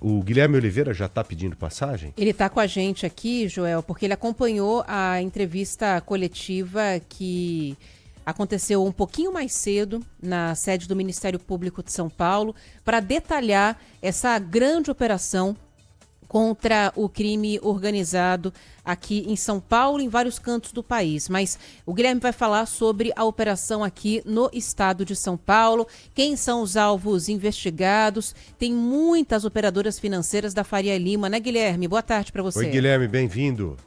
O Guilherme Oliveira já está pedindo passagem? Ele está com a gente aqui, Joel, porque ele acompanhou a entrevista coletiva que aconteceu um pouquinho mais cedo na sede do Ministério Público de São Paulo para detalhar essa grande operação contra o crime organizado aqui em São Paulo e em vários cantos do país. Mas o Guilherme vai falar sobre a operação aqui no estado de São Paulo, quem são os alvos investigados. Tem muitas operadoras financeiras da Faria Lima, né, Guilherme? Boa tarde para você. Oi, Guilherme, bem-vindo.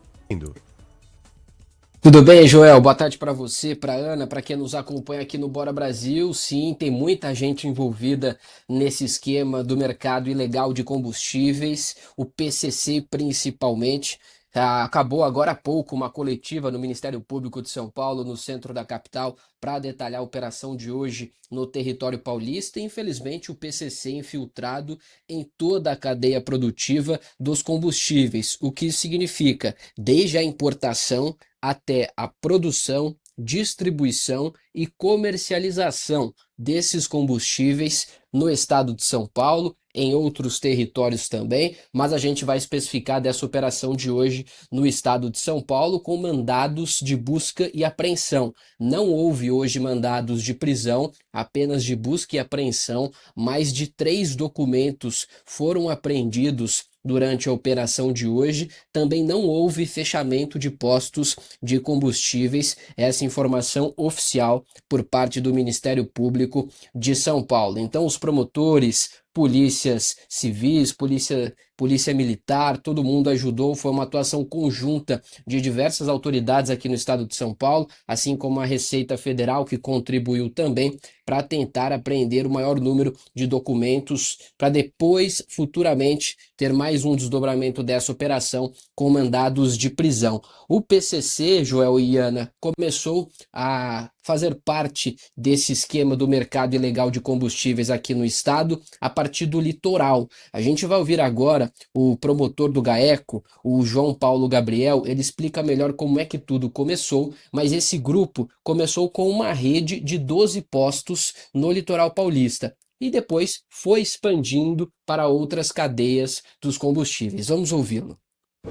Tudo bem, Joel? Boa tarde para você, para Ana, para quem nos acompanha aqui no Bora Brasil. Sim, tem muita gente envolvida nesse esquema do mercado ilegal de combustíveis, o PCC principalmente. Acabou agora há pouco uma coletiva no Ministério Público de São Paulo, no centro da capital, para detalhar a operação de hoje no território paulista. E, infelizmente, o PCC infiltrado em toda a cadeia produtiva dos combustíveis, o que significa desde a importação até a produção, distribuição e comercialização desses combustíveis no estado de São Paulo, em outros territórios também, mas a gente vai especificar dessa operação de hoje no estado de São Paulo com mandados de busca e apreensão. Não houve hoje mandados de prisão, apenas de busca e apreensão. Mais de 3 documentos foram apreendidos durante a operação de hoje. Também não houve fechamento de postos de combustíveis. Essa informação oficial por parte do Ministério Público de São Paulo. Então, os promotores, polícias civis, polícia militar, todo mundo ajudou. Foi uma atuação conjunta de diversas autoridades aqui no estado de São Paulo, assim como a Receita Federal, que contribuiu também para tentar apreender o maior número de documentos, para depois, futuramente, ter mais um desdobramento dessa operação com mandados de prisão. O PCC, Joel e Ana, começou a fazer parte desse esquema do mercado ilegal de combustíveis aqui no estado a partir do litoral. A gente vai ouvir agora o promotor do GAECO, o João Paulo Gabriel. Ele explica melhor como é que tudo começou, mas esse grupo começou com uma rede de 12 postos no litoral paulista e depois foi expandindo para outras cadeias dos combustíveis. Vamos ouvi-lo.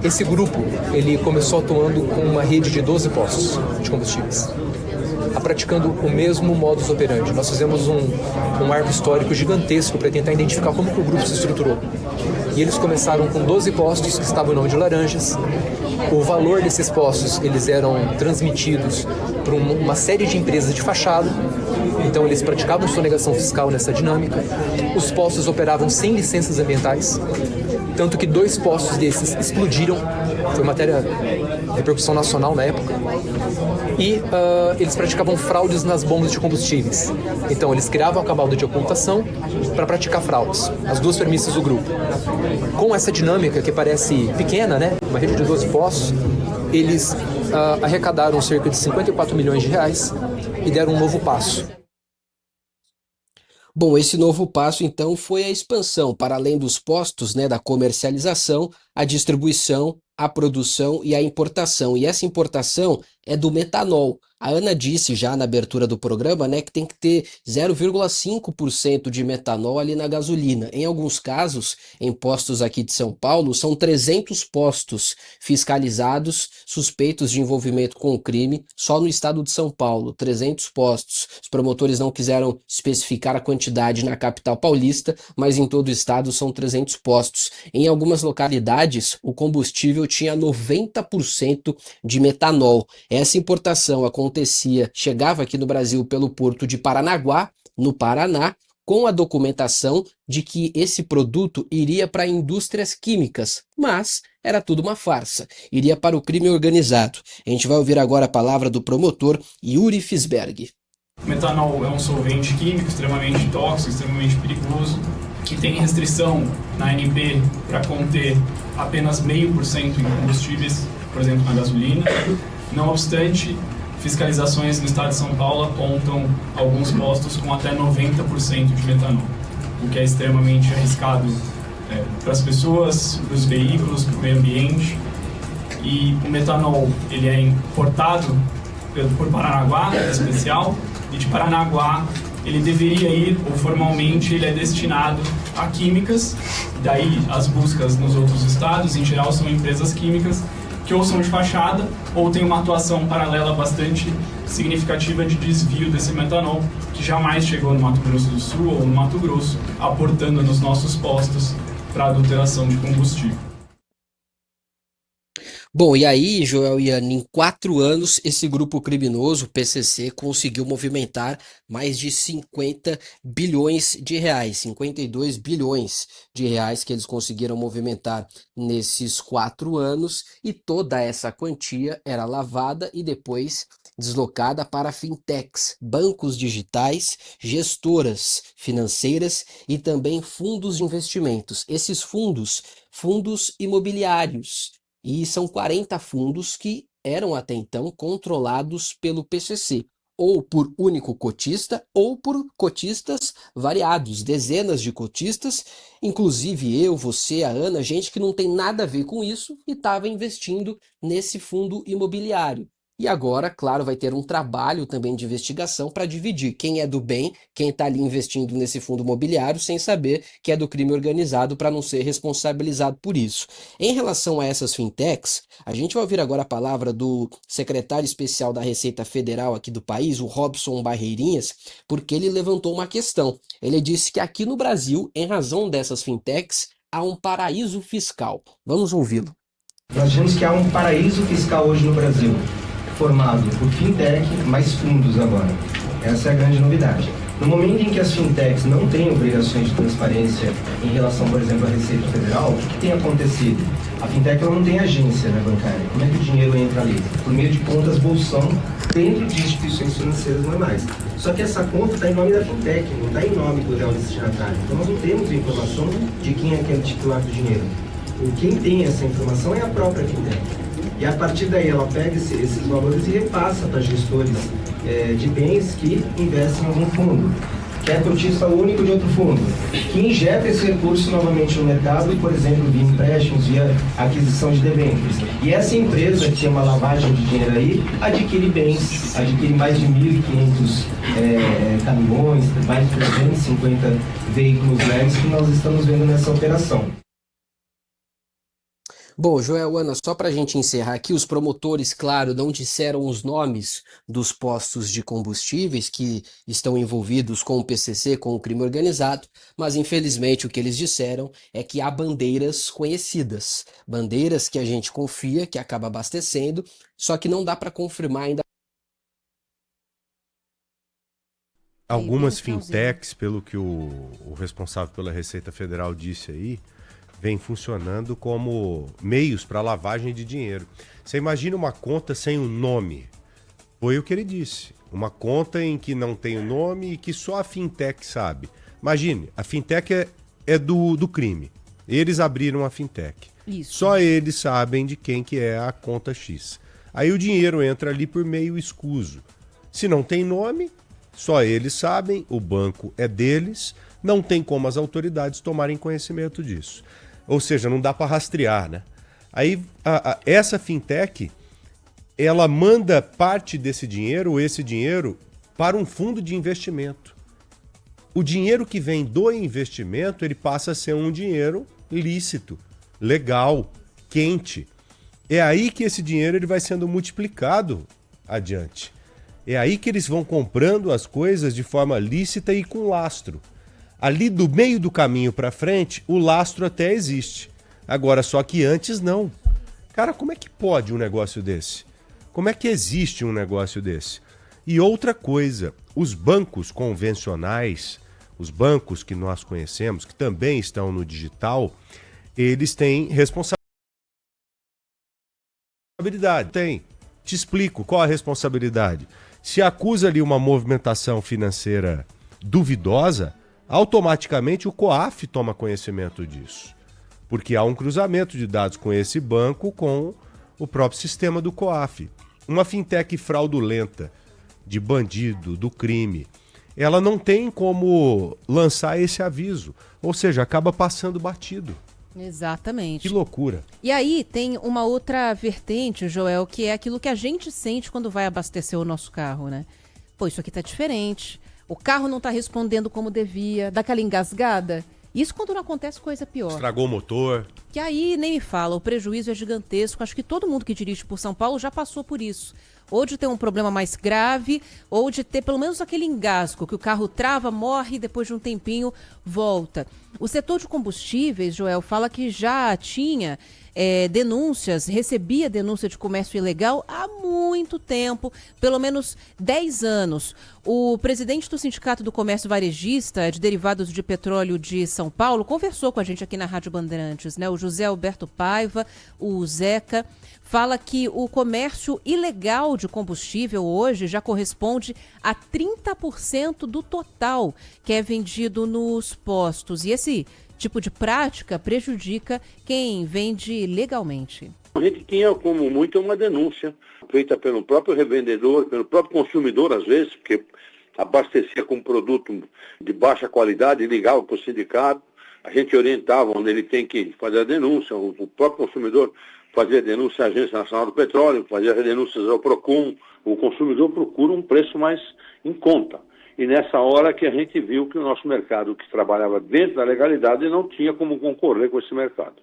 Esse grupo, ele começou atuando com uma rede de 12 postos de combustíveis, praticando o mesmo modus operandi. Nós fizemos um arco histórico gigantesco para tentar identificar como que o grupo se estruturou. E eles começaram com 12 postos que estavam em nome de laranjas. O valor desses postos, eles eram transmitidos para uma série de empresas de fachada. Então eles praticavam sonegação fiscal nessa dinâmica. Os postos operavam sem licenças ambientais, tanto que 2 postos desses explodiram. Foi matéria de repercussão nacional na época. E eles praticavam fraudes nas bombas de combustíveis. Então eles criavam a cabalda de ocultação para praticar fraudes. As 2 premissas do grupo. Com essa dinâmica que parece pequena, né? Uma rede de 12 postos, eles arrecadaram cerca de 54 milhões de reais e deram um novo passo. Bom, esse novo passo, então, foi a expansão para além dos postos, né, da comercialização, a distribuição, a produção e a importação. E essa importação é do metanol. A Ana disse já na abertura do programa, né, que tem que ter 0,5% de metanol ali na gasolina. Em alguns casos, em postos aqui de São Paulo, são 300 postos fiscalizados suspeitos de envolvimento com o crime só no estado de São Paulo. 300 postos. Os promotores não quiseram especificar a quantidade na capital paulista, mas em todo o estado são 300 postos. Em algumas localidades, o combustível tinha 90% de metanol. Essa importação chegava aqui no Brasil pelo porto de Paranaguá, no Paraná, com a documentação de que esse produto iria para indústrias químicas, mas era tudo uma farsa, iria para o crime organizado. A gente vai ouvir agora a palavra do promotor Yuri Fisberg. O metanol é um solvente químico extremamente tóxico, extremamente perigoso, que tem restrição na ANP para conter apenas 0,5% em combustíveis, por exemplo, na gasolina. Não obstante, fiscalizações no estado de São Paulo apontam alguns postos com até 90% de metanol, o que é extremamente arriscado para as pessoas, para os veículos, para o meio ambiente. E o metanol ele é importado por Paranaguá, em especial, e de Paranaguá ele deveria ir, ou formalmente ele é destinado a químicas, daí as buscas nos outros estados, em geral são empresas químicas, que ou são de fachada, ou tem uma atuação paralela bastante significativa de desvio desse metanol, que jamais chegou no Mato Grosso do Sul ou no Mato Grosso, aportando nos nossos postos para adulteração de combustível. Bom, e aí, Joel e Ana, em 4 anos, esse grupo criminoso, o PCC, conseguiu movimentar mais de 50 bilhões de reais, 52 bilhões de reais que eles conseguiram movimentar nesses 4 anos, e toda essa quantia era lavada e depois deslocada para fintechs, bancos digitais, gestoras financeiras e também fundos de investimentos. Esses fundos imobiliários. E são 40 fundos que eram até então controlados pelo PCC, ou por único cotista, ou por cotistas variados, dezenas de cotistas, inclusive eu, você, a Ana, gente que não tem nada a ver com isso e estava investindo nesse fundo imobiliário. E agora, claro, vai ter um trabalho também de investigação para dividir quem é do bem, quem está ali investindo nesse fundo imobiliário, sem saber que é do crime organizado para não ser responsabilizado por isso. Em relação a essas fintechs, a gente vai ouvir agora a palavra do secretário especial da Receita Federal aqui do país, o Robson Barreirinhas, porque ele levantou uma questão. Ele disse que aqui no Brasil, em razão dessas fintechs, há um paraíso fiscal. Vamos ouvi-lo. Nós vemos que há um paraíso fiscal hoje no Brasil, formado por fintech mais fundos agora. Essa é a grande novidade. No momento em que as fintechs não têm obrigações de transparência em relação, por exemplo, à Receita Federal, o que tem acontecido? A fintech ela não tem agência, né, bancária. Como é que o dinheiro entra ali? Por meio de contas bolsão dentro de instituições financeiras normais. Só que essa conta está em nome da fintech, não está em nome do real destinatário. Então nós não temos informação de quem é aquele titular do dinheiro. Quem tem essa informação é a própria fintech. E a partir daí ela pega esses valores e repassa para gestores de bens que investem em algum fundo, que é cotista único de outro fundo, que injeta esse recurso novamente no mercado, por exemplo, via empréstimos, via aquisição de debêntures. E essa empresa que tem uma lavagem de dinheiro aí, adquire bens, adquire mais de 1.500 caminhões, mais de 350 veículos leves que nós estamos vendo nessa operação. Bom, Joel, Ana, só para a gente encerrar aqui, os promotores, claro, não disseram os nomes dos postos de combustíveis que estão envolvidos com o PCC, com o crime organizado, mas infelizmente o que eles disseram é que há bandeiras conhecidas, bandeiras que a gente confia, que acaba abastecendo, só que não dá para confirmar ainda. Algumas fintechs, pelo que o responsável pela Receita Federal disse aí, vem funcionando como meios para lavagem de dinheiro. Você imagina uma conta sem um nome? Foi o que ele disse. Uma conta em que não tem o nome e que só a fintech sabe. Imagine, a fintech é do crime. Eles abriram a fintech. Isso. Só eles sabem de quem que é a conta X. Aí o dinheiro entra ali por meio escuso. Se não tem nome, só eles sabem, o banco é deles, não tem como as autoridades tomarem conhecimento disso. Ou seja, não dá para rastrear, né? Aí essa fintech, ela manda parte desse dinheiro, ou esse dinheiro, para um fundo de investimento. O dinheiro que vem do investimento, ele passa a ser um dinheiro lícito, legal, quente. É aí que esse dinheiro ele vai sendo multiplicado adiante. É aí que eles vão comprando as coisas de forma lícita e com lastro. Ali do meio do caminho para frente, o lastro até existe. Agora, só que antes não. Cara, como é que pode um negócio desse? Como é que existe um negócio desse? E outra coisa, os bancos convencionais, os bancos que nós conhecemos, que também estão no digital, eles têm responsabilidade. Tem. Te explico qual a responsabilidade. Se acusa ali uma movimentação financeira duvidosa, automaticamente o COAF toma conhecimento disso, porque há um cruzamento de dados com esse banco com o próprio sistema do COAF. Uma fintech fraudulenta, de bandido, do crime, ela não tem como lançar esse aviso, ou seja, acaba passando batido. Exatamente. Que loucura. E aí tem uma outra vertente, Joel, que é aquilo que a gente sente quando vai abastecer o nosso carro, né? Pô, isso aqui tá diferente. o carro não está respondendo como devia, dá aquela engasgada. Isso quando não acontece coisa pior. Estragou o motor. Que aí nem me fala, o prejuízo é gigantesco. Acho que todo mundo que dirige por São Paulo já passou por isso. Ou de ter um problema mais grave, ou de ter pelo menos aquele engasgo, que o carro trava, morre e depois de um tempinho volta. O setor de combustíveis, Joel, fala que já tinha denúncias, recebia denúncia de comércio ilegal há muito tempo, pelo menos 10 anos. O presidente do Sindicato do Comércio Varejista de Derivados de Petróleo de São Paulo conversou com a gente aqui na Rádio Bandeirantes, né? O José Alberto Paiva, o Zeca, fala que o comércio ilegal de combustível hoje já corresponde a 30% do total que é vendido nos postos. E esse tipo de prática prejudica quem vende legalmente. A gente tinha, como muito, uma denúncia feita pelo próprio revendedor, pelo próprio consumidor, às vezes, porque abastecia com produto de baixa qualidade, ligava para o sindicato, a gente orientava onde ele tem que fazer a denúncia, o próprio consumidor fazia denúncia à Agência Nacional do Petróleo, fazia denúncias ao PROCON, o consumidor procura um preço mais em conta. E nessa hora que a gente viu que o nosso mercado, que trabalhava dentro da legalidade, não tinha como concorrer com esse mercado.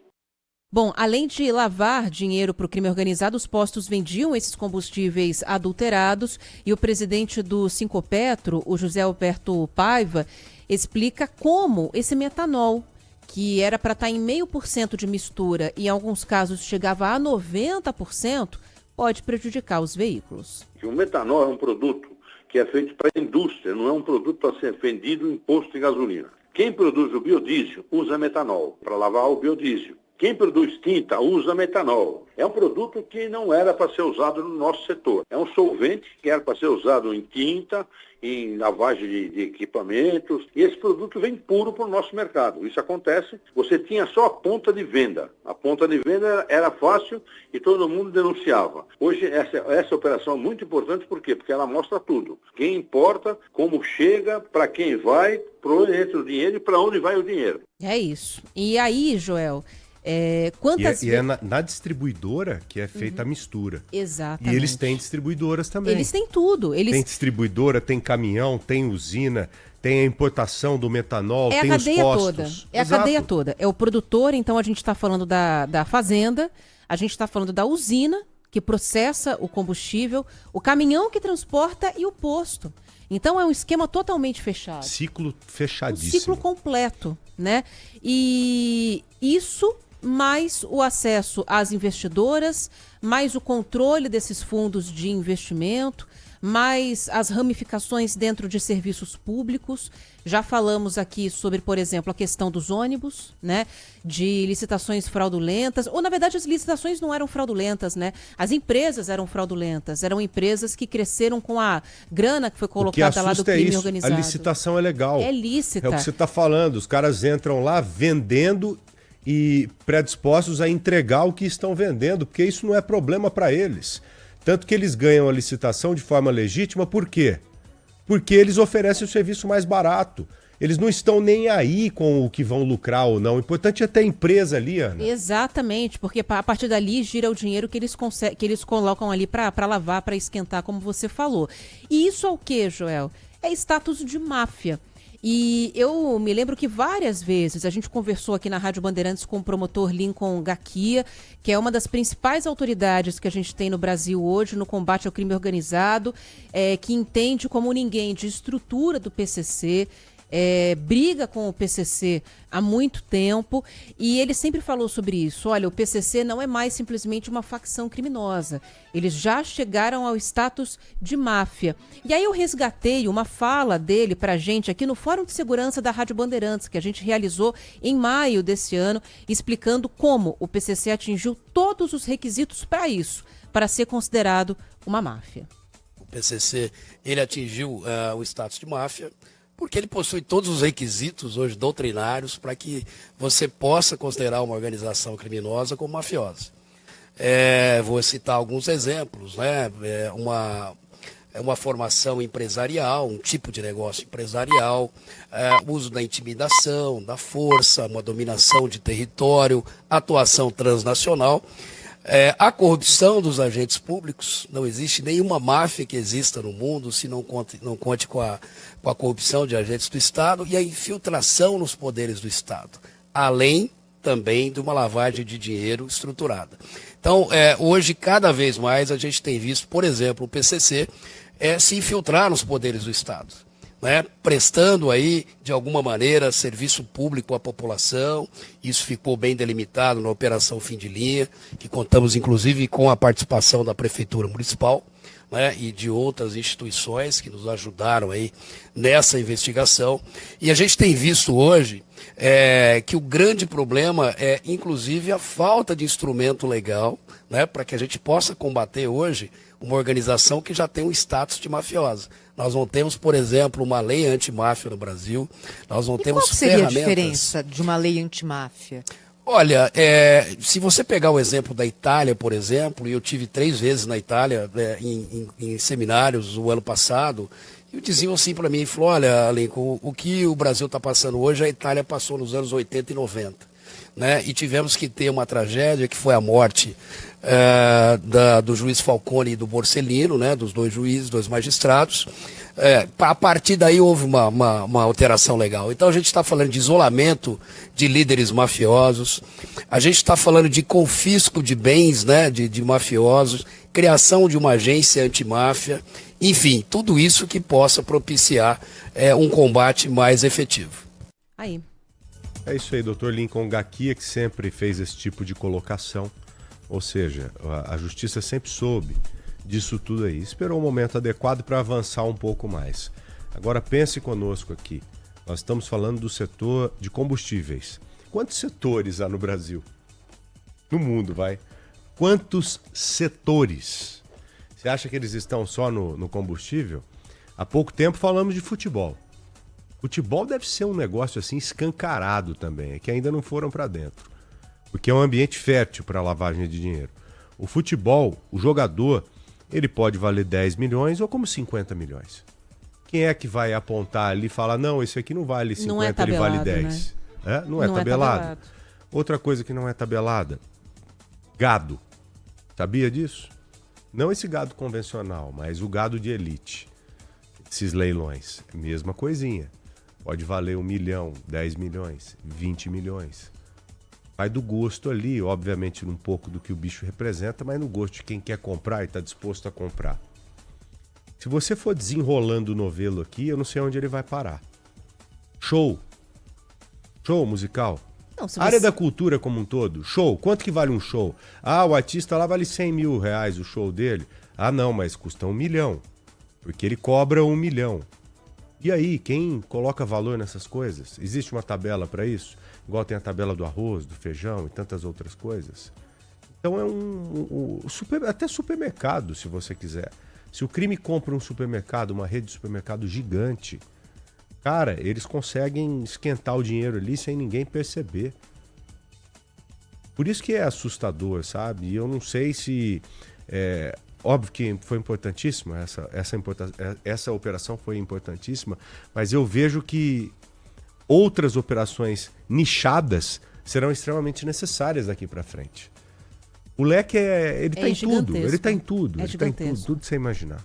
Bom, além de lavar dinheiro para o crime organizado, os postos vendiam esses combustíveis adulterados e o presidente do Sincopetro, o José Alberto Paiva, explica como esse metanol, que era para estar em 0,5% de mistura e em alguns casos chegava a 90%, pode prejudicar os veículos. O metanol é um produto que é feito para a indústria, não é um produto para ser vendido em posto de gasolina. Quem produz o biodiesel usa metanol para lavar o biodiesel. Quem produz tinta usa metanol. É um produto que não era para ser usado no nosso setor. É um solvente que era para ser usado em tinta, em lavagem de equipamentos. E esse produto vem puro para o nosso mercado. Isso acontece, você tinha só a ponta de venda. A ponta de venda era fácil e todo mundo denunciava. Hoje essa operação é muito importante, por quê? Porque ela mostra tudo. Quem importa, como chega, para quem vai, para onde entra o dinheiro e para onde vai o dinheiro. É isso. E aí, Joel... quantas E é na distribuidora que é feita a mistura. Exatamente. E eles têm distribuidoras também. Eles têm tudo. Tem distribuidora, tem caminhão, tem usina, tem a importação do metanol, tem os postos. Toda. É a cadeia toda. É o produtor, então a gente está falando da fazenda, a gente está falando da usina, que processa o combustível, o caminhão que transporta e o posto. Então é um esquema totalmente fechado. Ciclo fechadíssimo. Um ciclo completo, né? E isso mais o acesso às investidoras, mais o controle desses fundos de investimento, mais as ramificações dentro de serviços públicos. Já falamos aqui sobre, por exemplo, a questão dos ônibus, né? De licitações fraudulentas, ou na verdade as licitações não eram fraudulentas, né? As empresas eram fraudulentas, eram empresas que cresceram com a grana que foi colocada lá do crime organizado. A licitação é legal. É lícita. É o que você está falando, os caras entram lá vendendo e predispostos a entregar o que estão vendendo, porque isso não é problema para eles. Tanto que eles ganham a licitação de forma legítima, por quê? Porque eles oferecem o serviço mais barato. Eles não estão nem aí com o que vão lucrar ou não. O importante é ter a empresa ali, Ana. Exatamente, porque a partir dali gira o dinheiro que eles colocam ali para lavar, para esquentar, como você falou. E isso é o quê, Joel? É status de máfia. E eu me lembro que várias vezes a gente conversou aqui na Rádio Bandeirantes com o promotor Lincoln Gaquia, que é uma das principais autoridades que a gente tem no Brasil hoje no combate ao crime organizado, que entende como ninguém de estrutura do PCC, briga com o PCC há muito tempo e ele sempre falou sobre isso. Olha, o PCC não é mais simplesmente uma facção criminosa. Eles já chegaram ao status de máfia. E aí eu resgatei uma fala dele pra gente aqui no Fórum de Segurança da Rádio Bandeirantes, que a gente realizou em maio desse ano, explicando como o PCC atingiu todos os requisitos para isso, para ser considerado uma máfia. O PCC, ele atingiu o status de máfia porque ele possui todos os requisitos hoje doutrinários para que você possa considerar uma organização criminosa como mafiosa. Vou citar alguns exemplos, né? Uma formação empresarial, um tipo de negócio empresarial, uso da intimidação, da força, uma dominação de território, atuação transnacional. A corrupção dos agentes públicos, não existe nenhuma máfia que exista no mundo se não conte com a corrupção de agentes do Estado e a infiltração nos poderes do Estado, além também de uma lavagem de dinheiro estruturada. Então, hoje, cada vez mais, a gente tem visto, por exemplo, o PCC se infiltrar nos poderes do Estado, né, prestando aí, de alguma maneira, serviço público à população. Isso ficou bem delimitado na Operação Fim de Linha, que contamos, inclusive, com a participação da Prefeitura Municipal, né, e de outras instituições que nos ajudaram aí nessa investigação. E a gente tem visto hoje que o grande problema é, inclusive, a falta de instrumento legal, né, para que a gente possa combater hoje uma organização que já tem um status de mafiosa. Nós não temos, por exemplo, uma lei antimáfia no Brasil. Nós não temos qual seria ferramentas. A diferença de uma lei antimáfia? Olha, se você pegar o exemplo da Itália, por exemplo, e eu tive 3 vezes na Itália em seminários o ano passado, e diziam assim para mim, falou, olha, Lincoln, o que o Brasil está passando hoje, a Itália passou nos anos 80 e 90. Né? E tivemos que ter uma tragédia que foi a morte do juiz Falcone e do Borsellino, né? Dos 2 juízes, 2 magistrados. A partir daí houve uma alteração legal. Então a gente está falando de isolamento de líderes mafiosos, a gente está falando de confisco de bens, né? de mafiosos, criação de uma agência antimáfia, enfim, tudo isso que possa propiciar um combate mais efetivo. Aí. É isso aí, Dr. Lincoln Gakia, que sempre fez esse tipo de colocação. Ou seja, a justiça sempre soube disso tudo aí. Esperou o momento adequado para avançar um pouco mais. Agora pense conosco aqui. Nós estamos falando do setor de combustíveis. Quantos setores há no Brasil? No mundo, vai. Quantos setores? Você acha que eles estão só no combustível? Há pouco tempo falamos de futebol. Futebol deve ser um negócio assim escancarado também, que ainda não foram para dentro. Porque é um ambiente fértil para lavagem de dinheiro. O futebol, o jogador, ele pode valer 10 milhões ou como 50 milhões. Quem é que vai apontar ali e falar, não, esse aqui não vale 50, não é tabelado, ele vale 10? Né? Não é tabelado. Outra coisa que não é tabelada, gado. Sabia disso? Não esse gado convencional, mas o gado de elite. Esses leilões, mesma coisinha. Pode valer 1 milhão, 10 milhões, 20 milhões. Vai do gosto ali, obviamente um pouco do que o bicho representa, mas no gosto de quem quer comprar e está disposto a comprar. Se você for desenrolando o novelo aqui, eu não sei onde ele vai parar. Show musical. Não, área da cultura como um todo, show. Quanto que vale um show? Ah, o artista lá vale 100 mil reais o show dele. Ah não, mas custa 1 milhão. Porque ele cobra 1 milhão. E aí, quem coloca valor nessas coisas? Existe uma tabela para isso? Igual tem a tabela do arroz, do feijão e tantas outras coisas. Então é até supermercado, se você quiser. Se o crime compra um supermercado, uma rede de supermercado gigante, cara, eles conseguem esquentar o dinheiro ali sem ninguém perceber. Por isso que é assustador, sabe? E eu não sei se... Óbvio que foi importantíssima, essa operação foi importantíssima, mas eu vejo que outras operações nichadas serão extremamente necessárias daqui para frente. O leque ele está em tudo, ele está em tudo, ele está em tudo, tudo sem imaginar.